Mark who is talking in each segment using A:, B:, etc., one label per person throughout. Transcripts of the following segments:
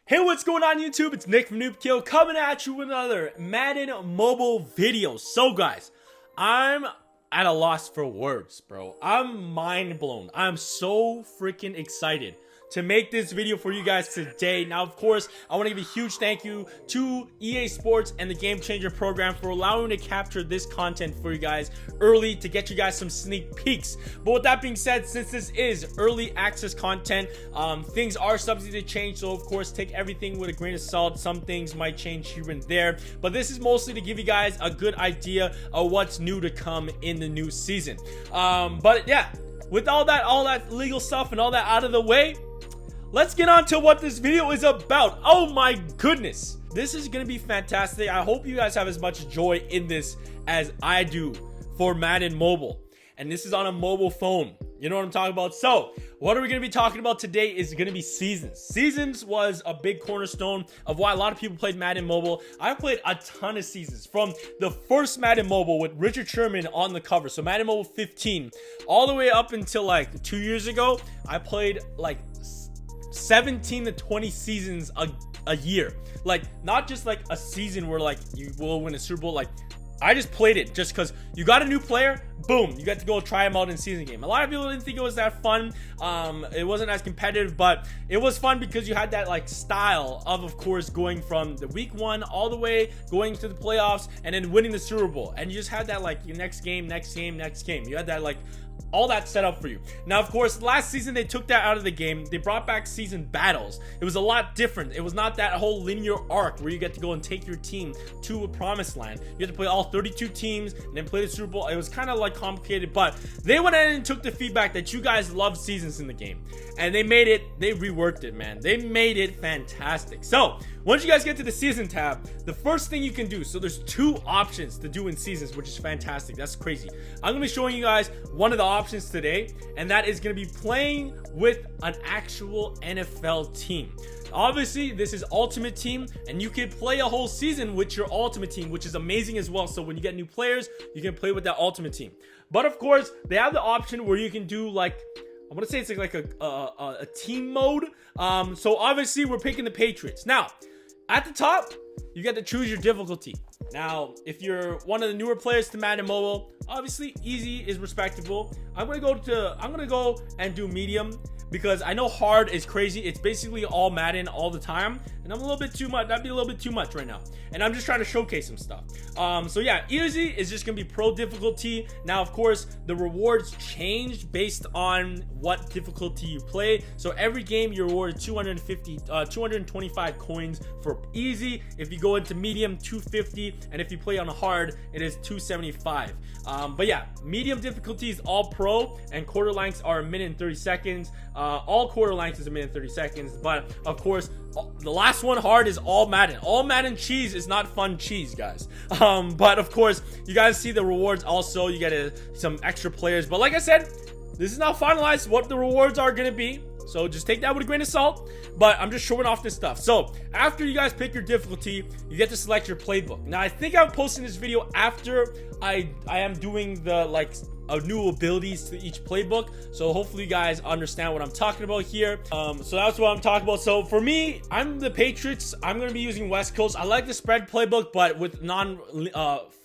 A: Hey, what's going on YouTube? It's Nick from NoobKill coming at you with another Madden mobile video. So guys, I'm at a loss for words, bro. I'm mind blown. I'm so freaking excited to make this video for you guys today. Now, of course, I want to give a huge thank you to EA Sports and the GameChanger program for allowing me to capture this content for you guys early to get you guys some sneak peeks. But with that being said, since this is early access content, things are subject to change, so of course take everything with a grain of salt. Some things might change here and there, but this is mostly to give you guys a good idea of what's new to come in the new season. But yeah, with all that legal stuff and all that out of the way, let's get on to what this video is about. Oh my goodness, this is gonna be fantastic. I hope you guys have as much joy in this as I do for Madden Mobile, and this is on a mobile phone. You know what I'm talking about? So what are we going to be talking about today is going to be Seasons. Seasons was a big cornerstone of why a lot of people played Madden Mobile. I played a ton of Seasons, from the first Madden Mobile with Richard Sherman on the cover, so Madden Mobile 15, all the way up until like 2 years ago. I played like 17 to 20 seasons a year. Like, not just like a season where like you will win a Super Bowl. Like, I just played it just because you got a new player, boom, you got to go try him out in season game. A lot of people didn't think it was that fun. It wasn't as competitive, but it was fun because you had that like style of course, going from the week 1 all the way going to the playoffs and then winning the Super Bowl. And you just had that like your next game. You had that like all that set up for you. Now, of course, last season they took that out of the game. They brought back season battles. It was a lot different. It was not that whole linear arc where you get to go and take your team to a promised land. You had to play all 32 teams and then play the Super Bowl. It was kind of like complicated, but they went in and took the feedback that you guys love seasons in the game, and they reworked it, man. They made it fantastic. So once you guys get to the season tab, the first thing you can do, so there's 2 options to do in seasons, which is fantastic. That's crazy. I'm gonna be showing you guys one of the options today, and that is going to be playing with an actual NFL team. Obviously, this is Ultimate Team, and you can play a whole season with your Ultimate Team, which is amazing as well. So when you get new players, you can play with that Ultimate Team. But of course, they have the option where you can do like, I want to say it's like a team mode. So obviously, we're picking the Patriots. Now, at the top, you get to choose your difficulty. Now, if you're one of the newer players to Madden Mobile, obviously easy is respectable. I'm gonna go and do medium, because I know hard is crazy. It's basically all Madden all the time, and I'm a little bit too much. That'd be a little bit too much right now, and I'm just trying to showcase some stuff. So yeah, easy is just gonna be pro difficulty. Now, of course, the rewards changed based on what difficulty you play. So every game you're awarded 225 coins for easy. If you go into medium, 250, and if you play on hard, it is 275. But yeah, medium difficulty is all pro, and quarter lengths are 1 minute and 30 seconds. All quarter lengths is 1 minute and 30 seconds. But of course, the last one, hard, is all Madden. All Madden cheese is not fun cheese, guys. But of course, you guys see the rewards also. You get some extra players. But like I said, this is not finalized what the rewards are going to be, so just take that with a grain of salt. But I'm just showing off this stuff. So after you guys pick your difficulty, you get to select your playbook. Now, I think I'm posting this video after I am doing the like new abilities to each playbook, so hopefully you guys understand what I'm talking about here. So that's what I'm talking about. So for me, I'm the Patriots. I'm going to be using West Coast. I like the spread playbook, but with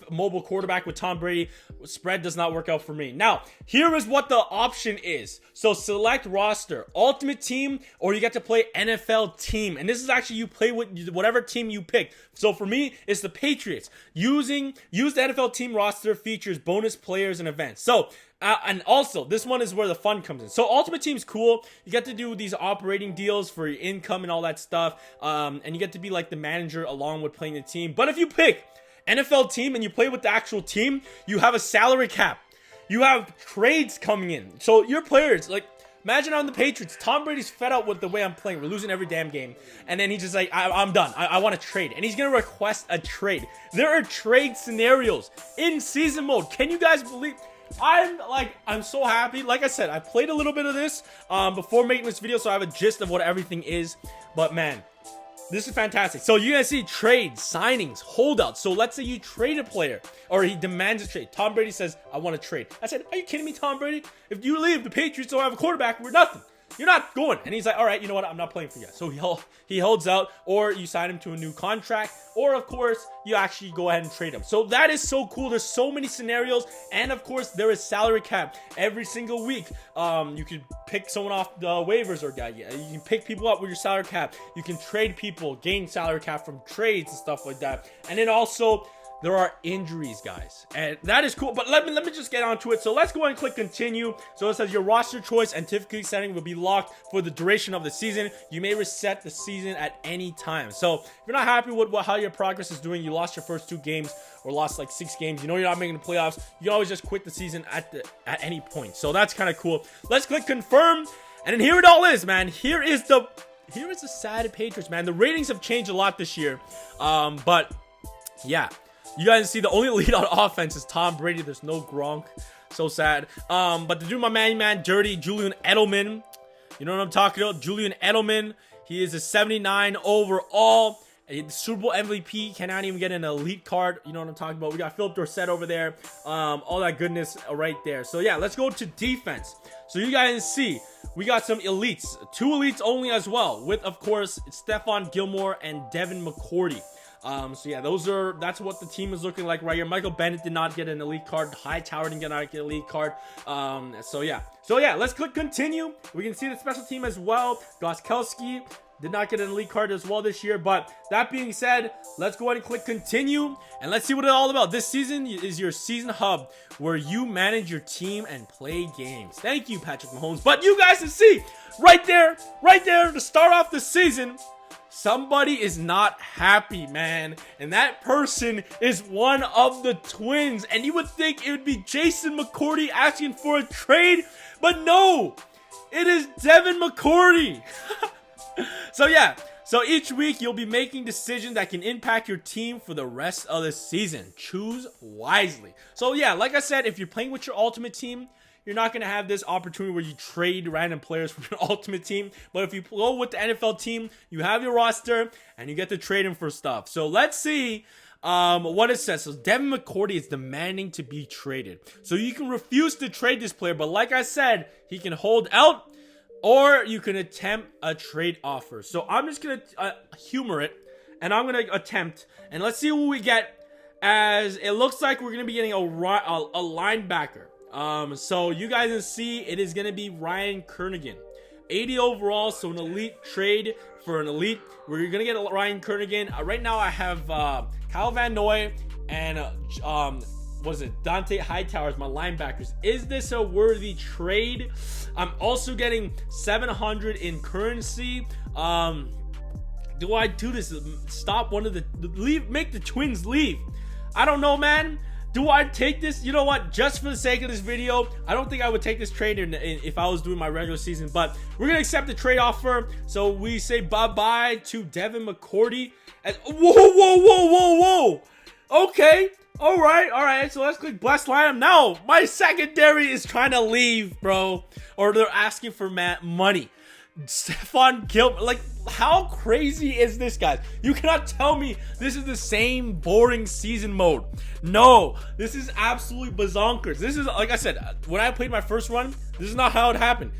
A: mobile quarterback with Tom Brady, spread does not work out for me. Now, here is what the option is. So select roster, Ultimate Team, or you get to play NFL Team. And this is actually, you play with whatever team you pick. So for me, it's the Patriots. Use the NFL Team roster, features bonus players and events. So and also, this one is where the fun comes in. So Ultimate Team's cool. You get to do these operating deals for your income and all that stuff. And you get to be like the manager along with playing the team. But if you pick NFL Team and you play with the actual team, you have a salary cap. You have trades coming in. So your players, like, imagine I'm the Patriots. Tom Brady's fed up with the way I'm playing. We're losing every damn game. And then he's just like, I'm done. I want to trade. And he's going to request a trade. There are trade scenarios in season mode. Can you guys believe? I'm so happy. Like I said, I played a little bit of this before making this video, so I have a gist of what everything is. But man, this is fantastic. So you're gonna see trades, signings, holdouts. So let's say you trade a player, or he demands a trade. Tom Brady says, I want to trade. I said, are you kidding me, Tom Brady? If you leave, the Patriots don't have a quarterback, we're nothing. you're not going. And he's like, all right, you know what? I'm not playing for you. So he holds out, or you sign him to a new contract, or of course, you actually go ahead and trade him. So that is so cool. There's so many scenarios. And of course, there is salary cap every single week. You can pick someone off the waivers, or you can pick people up with your salary cap. You can trade people, gain salary cap from trades and stuff like that. And then also, there are injuries, guys, and that is cool. But let me just get onto it. So let's go ahead and click continue. So it says your roster choice and difficulty setting will be locked for the duration of the season. You may reset the season at any time. So if you're not happy with how your progress is doing, you lost your first 2 games or lost like 6 games, you know you're not making the playoffs, you can always just quit the season at any point. So that's kind of cool. Let's click confirm, and then here it all is, man. Here is the sad Patriots, man. The ratings have changed a lot this year, but yeah. You guys see the only lead on offense is Tom Brady. There's no Gronk. So sad. But to do my man dirty, Julian Edelman. You know what I'm talking about? Julian Edelman. He is a 79 overall. A Super Bowl MVP. Cannot even get an elite card. You know what I'm talking about? We got Philip Dorsett over there. All that goodness right there. So yeah, let's go to defense. So you guys see, we got some elites. 2 elites only as well. With, of course, Stephon Gilmore and Devin McCourty. So yeah, that's what the team is looking like right here. Michael Bennett did not get an elite card. Hightower didn't get an elite card. So yeah, let's click continue. We can see the special team as well. Gostkowski did not get an elite card as well this year. But that being said, let's go ahead and click continue, and let's see what it's all about. This season is your season hub where you manage your team and play games. Thank you, Patrick Mahomes. But you guys can see right there to start off the season, somebody is not happy, man. And that person is one of the twins. And you would think it would be Jason McCourty asking for a trade. But no, it is Devin McCourty. So yeah, so each week you'll be making decisions that can impact your team for the rest of the season. Choose wisely. So yeah, like I said, if you're playing with your ultimate team, you're not going to have this opportunity where you trade random players from your ultimate team. But if you go with the NFL team, you have your roster and you get to trade them for stuff. So let's see what it says. So Devin McCourty is demanding to be traded. So you can refuse to trade this player. But like I said, he can hold out, or you can attempt a trade offer. So I'm just going to humor it, and I'm going to attempt. And let's see what we get, as it looks like we're going to be getting a linebacker. So you guys can see it is going to be Ryan Kernigan. 80 overall, so an elite trade for an elite. We're going to get Ryan Kernigan. Right now I have Kyle Van Noy and Dante Hightower as my linebackers. Is this a worthy trade? I'm also getting 700 in currency. Do I do this? Stop one of the leave, make the twins leave. I don't know, man. Do I take this? You know what? Just for the sake of this video, I don't think I would take this trade if I was doing my regular season. But we're going to accept the trade offer. So we say bye-bye to Devin McCourty. And whoa. Okay. All right. So let's click blessed lineup. Now, my secondary is trying to leave, bro. Or they're asking for money. Stephon Gilmore, like, how crazy is this, guys? You cannot tell me this is the same boring season mode. No, this is absolutely bazonkers. This is, like I said, when I played my first run, this is not how it happened.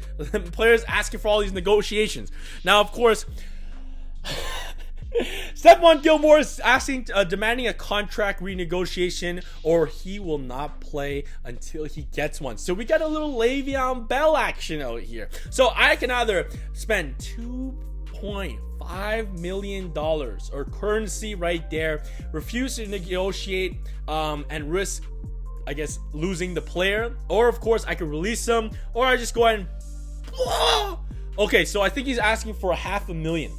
A: Players asking for all these negotiations. Now, of course, Stephon Gilmore is demanding a contract renegotiation, or he will not play until he gets one. So we got a little Le'Veon Bell action out here. So I can either spend $2.5 million or currency right there, refuse to negotiate, and risk, I guess, losing the player, or of course I could release him, or I just go ahead and okay. So I think he's asking for $500,000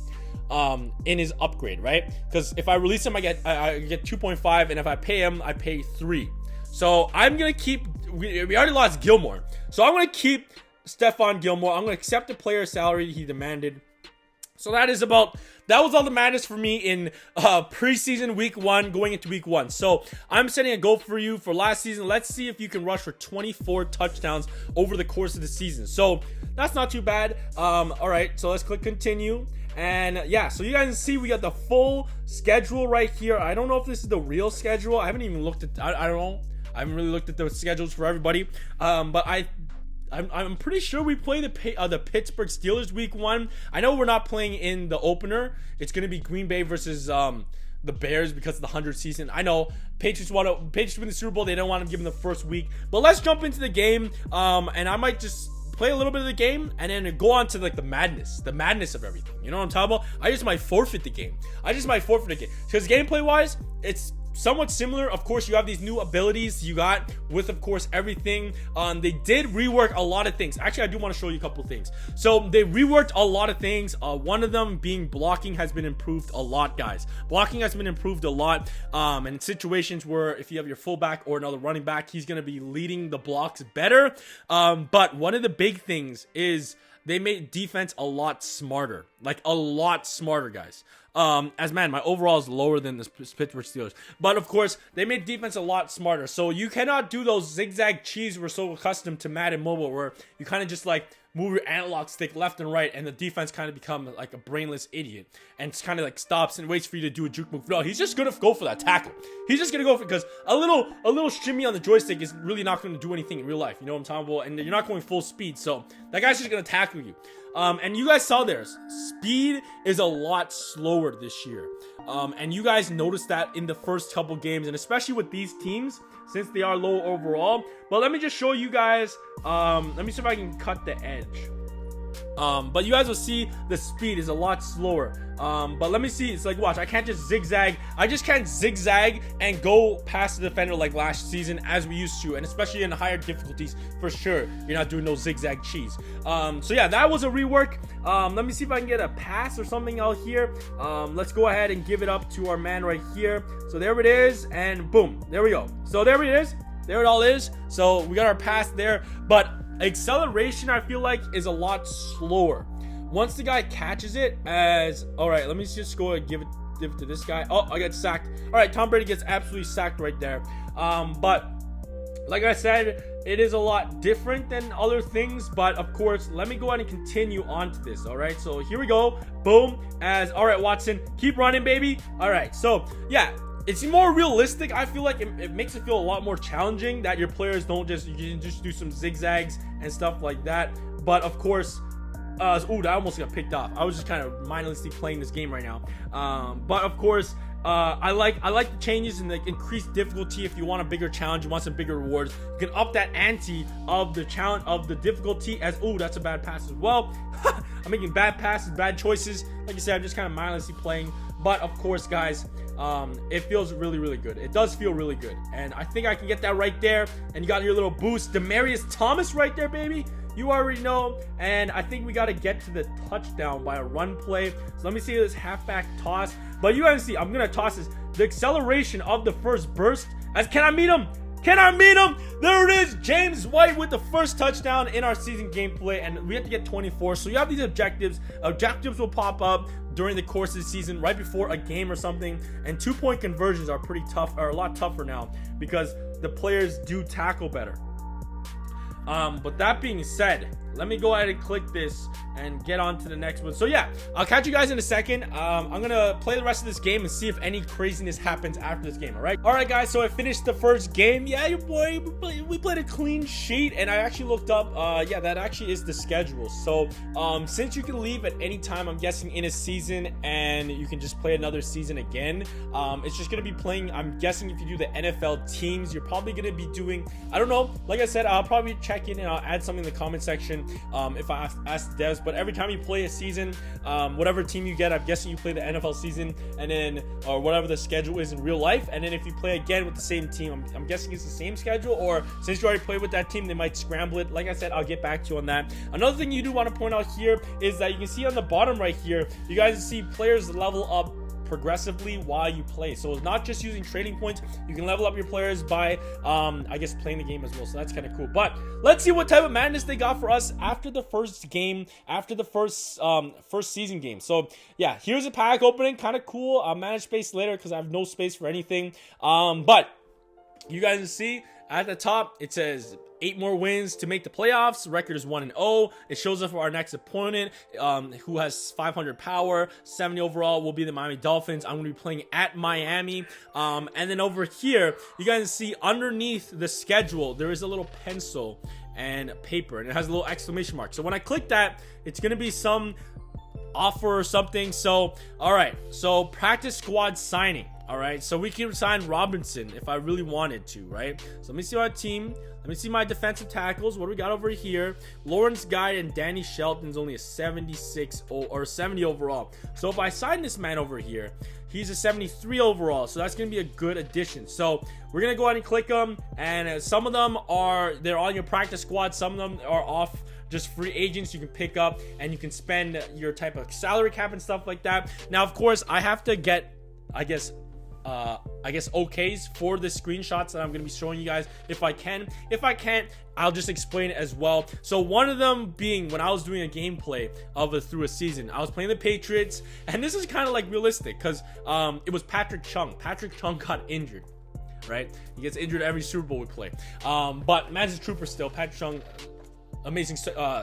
A: in his upgrade, right? Because if I release him, I get 2.5, and if I pay him, I pay 3. So I'm gonna keep. We already lost Gilmore, so I'm gonna keep Stephon Gilmore. I'm gonna accept the player salary he demanded. So that was all the madness for me in preseason week 1 going into week 1. So I'm setting a goal for you for last season. Let's see if you can rush for 24 touchdowns over the course of the season. So that's not too bad. All right, so let's click continue. And yeah, so you guys can see we got the full schedule right here. I don't know if this is the real schedule. I haven't even looked at, I don't know. I haven't really looked at the schedules for everybody. But I'm pretty sure we play the Pittsburgh Steelers week 1. I know we're not playing in the opener. It's gonna be Green Bay versus the Bears because of the 100th season. I know Patriots win the Super Bowl. They don't want to give them the first week. But let's jump into the game. And I might just play a little bit of the game and then go on to like the madness of everything. You know what I'm talking about? I just might forfeit the game. Because gameplay wise, it's somewhat similar. Of course, you have these new abilities you got with, of course, everything. They did rework a lot of things. Actually, I do want to show you a couple things. So they reworked a lot of things. One of them being blocking has been improved a lot, guys. Blocking has been improved a lot. And in situations where if you have your fullback or another running back, he's going to be leading the blocks better. But one of the big things is they made defense a lot smarter. Like a lot smarter, guys. My overall is lower than the Pittsburgh Steelers. But of course, they made defense a lot smarter. So you cannot do those zigzag cheese we're so accustomed to Madden Mobile, where you kind of just like move your analog stick left and right, and the defense kind of become like a brainless idiot and it's kind of like stops and waits for you to do a juke move. No, he's just gonna go for that tackle. He's just gonna go for, because a little shimmy on the joystick is really not going to do anything in real life. You know what I'm talking about? And you're not going full speed, so that guy's just gonna tackle you. And you guys saw theirs. Speed is a lot slower this year. And you guys noticed that in the first couple games, and especially with these teams, since they are low overall. But let me just show you guys. Let me see if I can cut the edge. But you guys will see the speed is a lot slower. But let me see. It's like, watch, I can't just zigzag. I just can't zigzag and go past the defender like last season as we used to. And especially in higher difficulties, for sure, you're not doing no zigzag cheese. So yeah, that was a rework. Let me see if I can get a pass or something out here. Let's go ahead and give it up to our man right here. So there it is. And boom, there we go. So there it is. There it all is. So we got our pass there. But acceleration, I feel like, is a lot slower. Once the guy catches it as, all right, let me just go and give it to this guy. Oh, I got sacked. All right, Tom Brady gets absolutely sacked right there. But like I said, it is a lot different than other things. But of course, let me go ahead and continue on to this. All right, so here we go. Boom. All right, Watson, keep running, baby. All right, so yeah, it's more realistic. I feel like it makes it feel a lot more challenging that your players don't just, you can just do some zigzags and stuff like that. But of course, that almost got picked off. I was just kind of mindlessly playing this game right now. But of course, I like the changes in the increased difficulty. If you want a bigger challenge, you want some bigger rewards, you can up that ante of the challenge of the difficulty. As that's a bad pass as well. I'm making bad passes, bad choices. Like I said, I'm just kind of mindlessly playing. But of course, guys, it feels really, really good. It does feel really good, and I think I can get that right there. And you got your little boost, Demaryius Thomas right there, baby. You already know. And I think we got to get to the touchdown by a run play. So let me see this halfback toss. But you guys see, I'm gonna toss this. The acceleration of the first burst. Can I meet him? Can I meet him? There it is. James White with the first touchdown in our season gameplay, and we have to get 24. So you have these objectives. Objectives will pop up during the course of the season, right before a game or something. And 2-point conversions are pretty tough, or a lot tougher now, because the players do tackle better. But that being said, let me go ahead and click this and get on to the next one. So yeah, I'll catch you guys in a second. I'm gonna play the rest of this game and see if any craziness happens after this game. All right guys, so I finished the first game. Yeah, your boy, we played a clean sheet, and I actually looked up, yeah, that actually is the schedule. So since you can leave at any time, I'm guessing in a season, and you can just play another season again, it's just gonna be playing. I'm guessing if you do the NFL teams, you're probably gonna be doing, I don't know, like I said, I'll probably check in and I'll add something in the comment section if I ask the devs. But every time you play a season, whatever team you get, I'm guessing you play the NFL season, and then, or whatever the schedule is in real life, and then if you play again with the same team, I'm guessing it's the same schedule, or since you already played with that team, they might scramble it. Like I said, I'll get back to you on that. Another thing you do want to point out here is that you can see on the bottom right here, you guys see players level up progressively while you play. So it's not just using trading points. You can level up your players by I guess playing the game as well. So that's kind of cool. But let's see what type of madness they got for us after the first game, after the first season game. So yeah, here's a pack opening, kind of cool. I'll manage space later because I have no space for anything. But you guys can see at the top it says 8 more wins to make the playoffs. Record is 1-0. It shows up our next opponent, who has 500 power, 70 overall, will be the Miami Dolphins. I'm going to be playing at Miami. And then over here, you guys see underneath the schedule, there is a little pencil. and paper, and it has a little exclamation mark. So when I click that, it's gonna be some offer or something. So all right, so practice squad signing. All right, so we can sign Robinson if I really wanted to, right? So let me see our team. Let me see my defensive tackles. What do we got over here? Lawrence Guy and Danny Shelton's only a 76 or 70 overall. So if I sign this man over here, he's a 73 overall. So that's going to be a good addition. So we're going to go ahead and click them. And some of them they're on your practice squad. Some of them are off, just free agents you can pick up, and you can spend your type of salary cap and stuff like that. Now, of course, I have to get, I guess okays for the screenshots that I'm going to be showing you guys if I can. If I can't, I'll just explain it as well. So one of them being when I was doing a gameplay of it through a season, I was playing the Patriots, and this is kind of like realistic because it was Patrick Chung. Patrick Chung got injured, right? He gets injured every Super Bowl we play. But man's a trooper still. Patrick Chung, amazing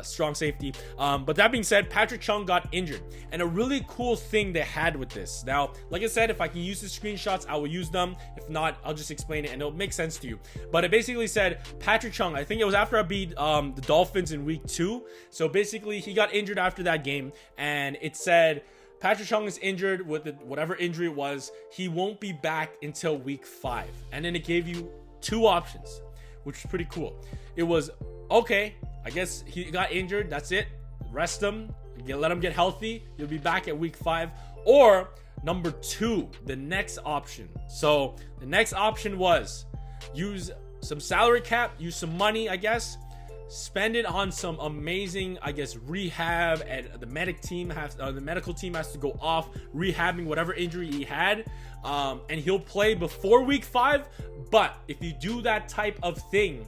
A: strong safety. But that being said, Patrick Chung got injured, and a really cool thing they had with this. Now, like I said, if I can use the screenshots, I will use them. If not, I'll just explain it and it'll make sense to you. But it basically said Patrick Chung, I think it was after I beat the Dolphins in week 2. So basically he got injured after that game, and it said Patrick Chung is injured with whatever injury it was. He won't be back until week 5. And then it gave you 2 options, which is pretty cool. It was, okay, I guess he got injured, that's it, rest him, let him get healthy, he'll be back at week 5. Or number 2, the next option. So the next option was use some salary cap, use some money, I guess, spend it on some amazing, I guess, rehab, and the medical team has to go off rehabbing whatever injury he had, and he'll play before week 5. But if you do that type of thing,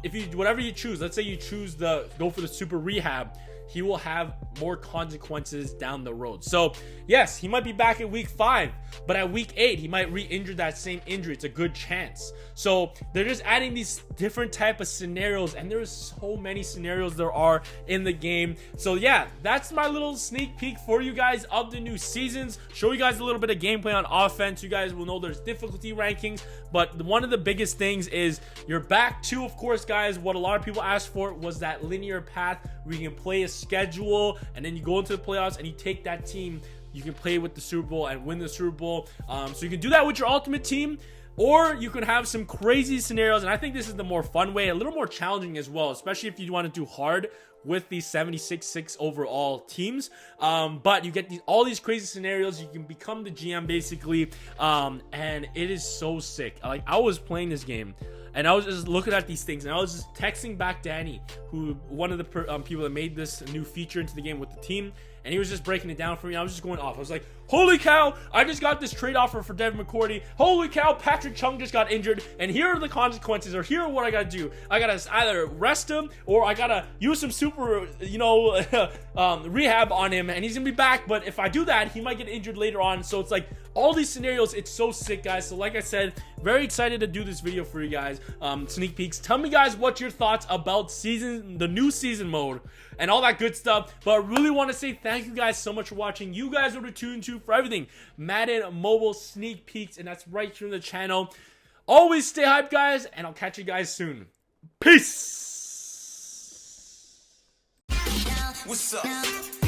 A: if you whatever you choose, let's say you choose go for the super rehab, he will have more consequences down the road. So yes, he might be back at week 5, but at week 8 he might re-injure that same injury. It's a good chance. So they're just adding these different type of scenarios, and there's so many scenarios there are in the game. So yeah, that's my little sneak peek for you guys of the new seasons. Show you guys a little bit of gameplay on offense. You guys will know there's difficulty rankings, but one of the biggest things is you're back to, of course, guys, what a lot of people asked for was that linear path where you can play a schedule, and then you go into the playoffs and you take that team, you can play with the Super Bowl and win the Super Bowl. So you can do that with your ultimate team, or you can have some crazy scenarios, and I think this is the more fun way, a little more challenging as well, especially if you want to do hard with these 76 overall teams. But you get all these crazy scenarios. You can become the GM basically, and it is so sick. Like, I was playing this game and I was just looking at these things, and I was just texting back Danny, who one of the people that made this new feature into the game with the team, and he was just breaking it down for me. I was just going off. I was like, holy cow, I just got this trade offer for Devin McCourty. Holy cow, Patrick Chung just got injured, and here are the consequences, or here are what I gotta do. I gotta either rest him, or I gotta use some super, rehab on him, and he's gonna be back. But if I do that, he might get injured later on. So it's like all these scenarios. It's so sick, guys. So like I said, very excited to do this video for you guys. Sneak peeks. Tell me, guys, what your thoughts about the new season mode and all that good stuff. But I really want to say thank you guys so much for watching. You guys are tuned to for everything Madden mobile sneak peeks, and that's right here on the channel. Always stay hyped, guys, and I'll catch you guys soon. Peace.
B: What's up?